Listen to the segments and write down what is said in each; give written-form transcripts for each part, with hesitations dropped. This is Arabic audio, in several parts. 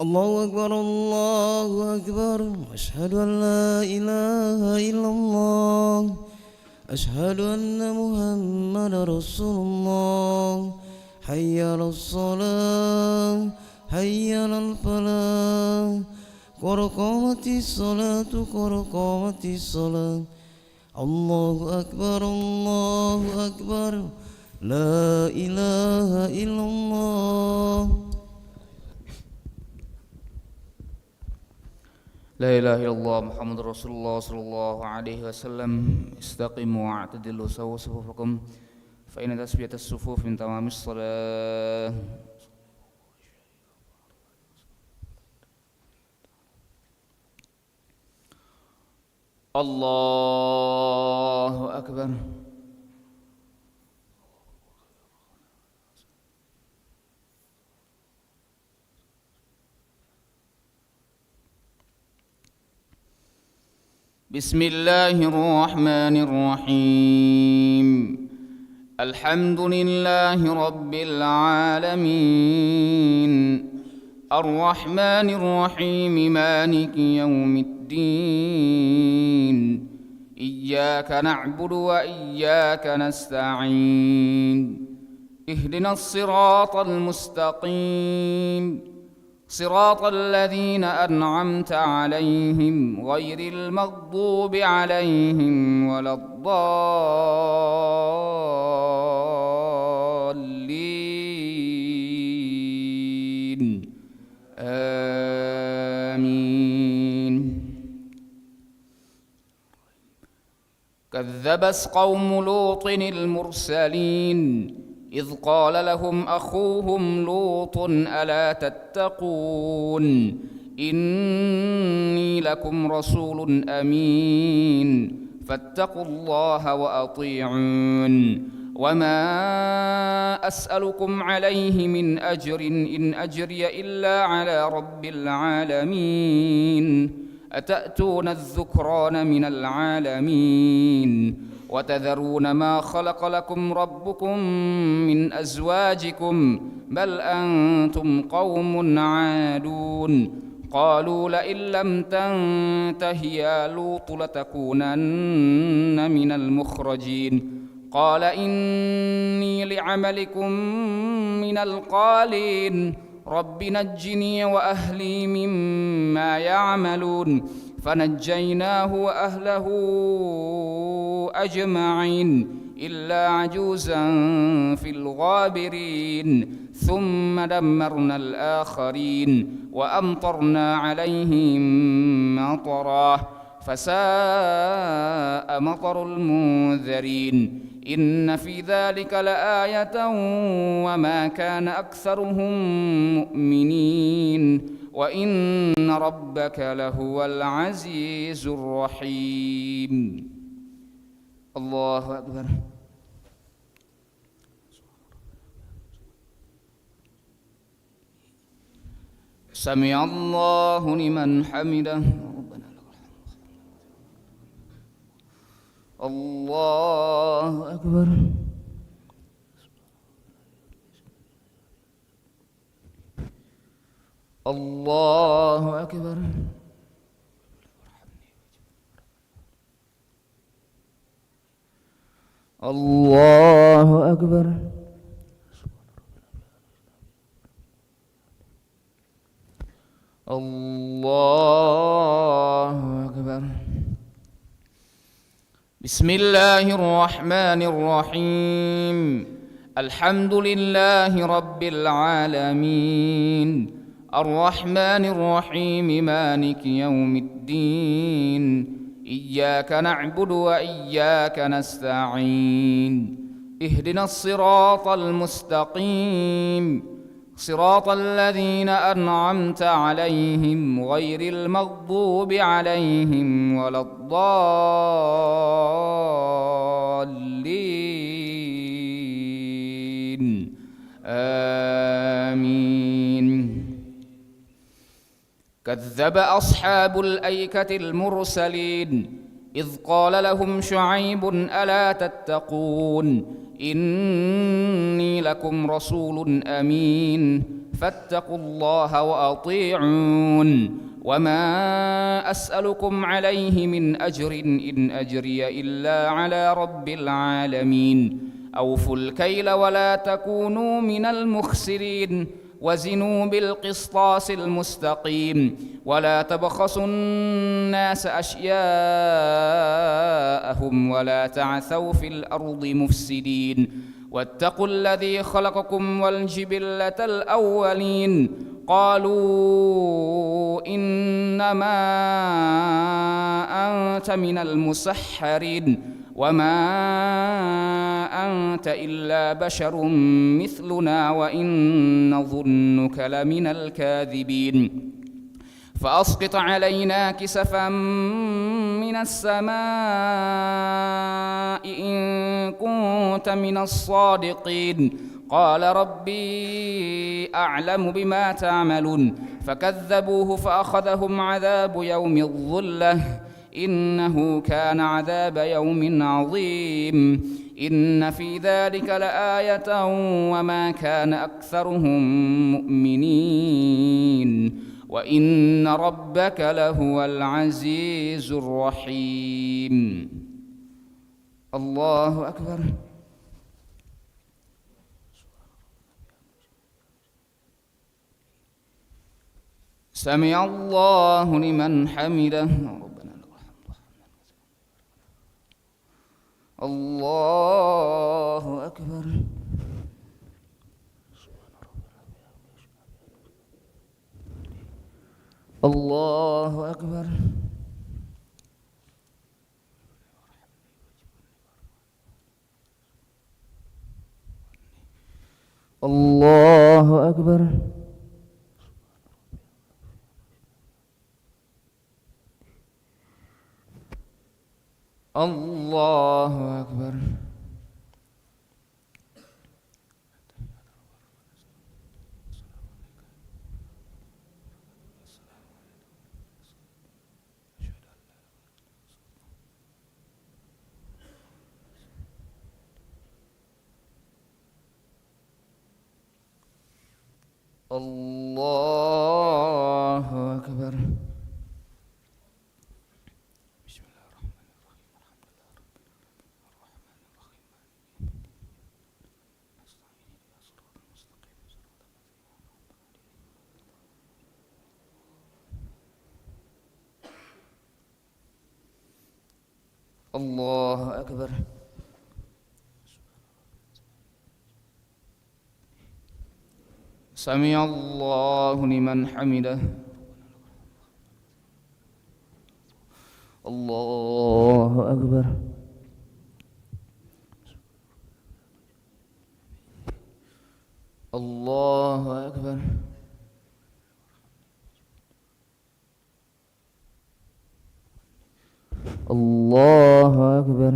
الله أكبر الله أكبر أشهد أن لا إله إلا الله أشهد أن محمد رسول الله حي على الصلاة حي على الفلاح قد قامت الصلاة قد قامت الصلاة الله أكبر الله أكبر لا إله إلا الله لا إله إلا الله محمد رسول الله صلى الله عليه وسلم استقيموا واعتدلوا سووا صفوفكم فإن تسوية الصفوف من تمام الصلاة الله أكبر بسم الله الرحمن الرحيم الحمد لله رب العالمين الرحمن الرحيم مالك يوم الدين إياك نعبد وإياك نستعين اهدنا الصراط المستقيم صراط الذين أنعمت عليهم غير المغضوب عليهم ولا الضالين آمين كذبت قوم لوط المرسلين إذ قال لهم أخوهم لوط ألا تتقون إني لكم رسول أمين فاتقوا الله وأطيعون وما أسألكم عليه من أجر إن أجري إلا على رب العالمين أتأتون الذكران من العالمين وتذرون ما خلق لكم ربكم من أزواجكم بل أنتم قوم عادون قالوا لئن لم تنته يا لوط لتكونن من المخرجين قال إني لعملكم من القالين رب نجني وأهلي مما يعملون فنجيناه وأهله أجمعين إلا عجوزا في الغابرين ثم دمرنا الآخرين وأمطرنا عليهم مطرا فساء مطر المنذرين إن في ذلك لآية وما كان أكثرهم مؤمنين وإن ربك لهو العزيز الرحيم الله أكبر سمع الله لمن حمده الله أكبر الله أكبر الله أكبر الله أكبر بسم الله الرحمن الرحيم الحمد لله رب العالمين الرحمن الرحيم مالك يوم الدين إياك نعبد وإياك نستعين اهدنا الصراط المستقيم صراط الذين أنعمت عليهم غير المغضوب عليهم ولا الضالين آمين كذب أصحاب الأيكة المرسلين إذ قال لهم شعيب ألا تتقون إني لكم رسول أمين فاتقوا الله وأطيعون وما أسألكم عليه من أجر إن أجري إلا على رب العالمين أوفوا الكيل ولا تكونوا من المخسرين وزنوا بالقسطاس المستقيم ولا تبخسوا الناس أشياءهم ولا تعثوا في الأرض مفسدين واتقوا الذي خلقكم والجبلة الأولين قالوا إنما أنت من المسحرين وما أنت إلا بشر مثلنا وإن نظنك لمن الكاذبين فأسقط علينا كسفا من السماء إن كنت من الصادقين قال ربي أعلم بما تعملون فكذبوه فأخذهم عذاب يوم الظلة إنه كان عذاب يوم عظيم إن في ذلك لآية وما كان أكثرهم مؤمنين وإن ربك لهو العزيز الرحيم الله أكبر سمع الله لمن حمده الله أكبر الله أكبر الله أكبر الله أكبر الله أكبر بسم الله الرحمن الرحيم الحمد لله رب العالمين الله أكبر سمع الله لمن حمده الله أكبر الله أكبر الله أكبر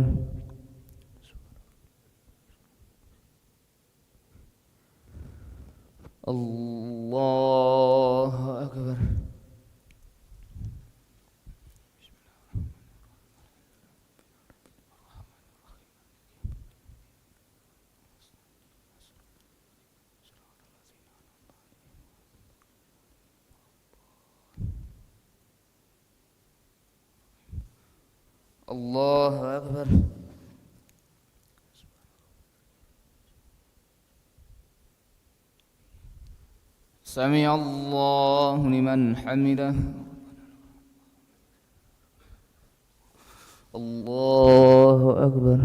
الله أكبر الله أكبر سمع الله لمن حمده الله أكبر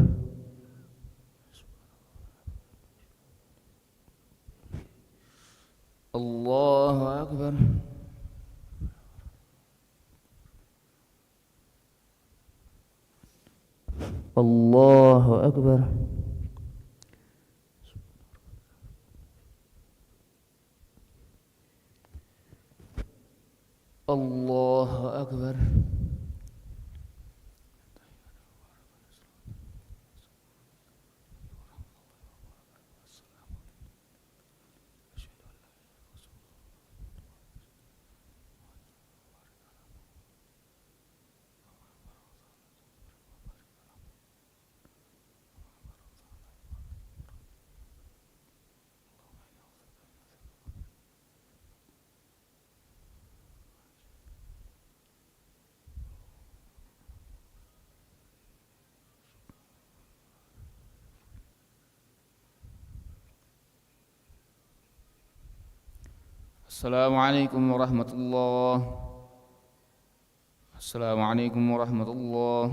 الله أكبر الله أكبر الله أكبر السلام عليكم ورحمة الله. السلام عليكم ورحمة الله.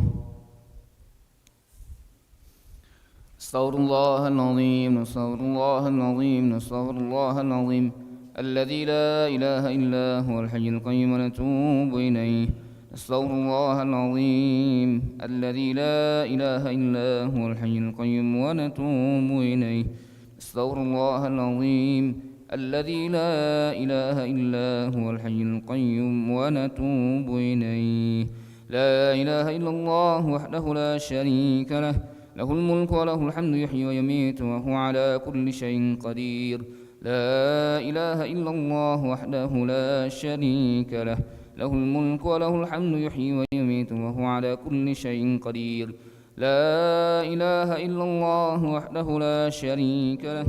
استغفر الله العظيم، استغفر الله العظيم، استغفر الله العظيم الذي لا إله إلا هو الحي القيوم ونتوب إليه. استغفر الله العظيم الذي لا إله إلا هو الحي القيوم ونتوب إليه. استغفر الله العظيم الذي لا إله إلا هو الحي القيوم ونتوب إليه. لا إله إلا الله وحده لا شريك له، له الملك وله الحمد يحيي ويميت وهو على كل شيء قدير. لا إله إلا الله وحده لا شريك له، له الملك وله الحمد يحيي ويميت وهو على كل شيء قدير. لا إله إلا الله وحده لا شريك له،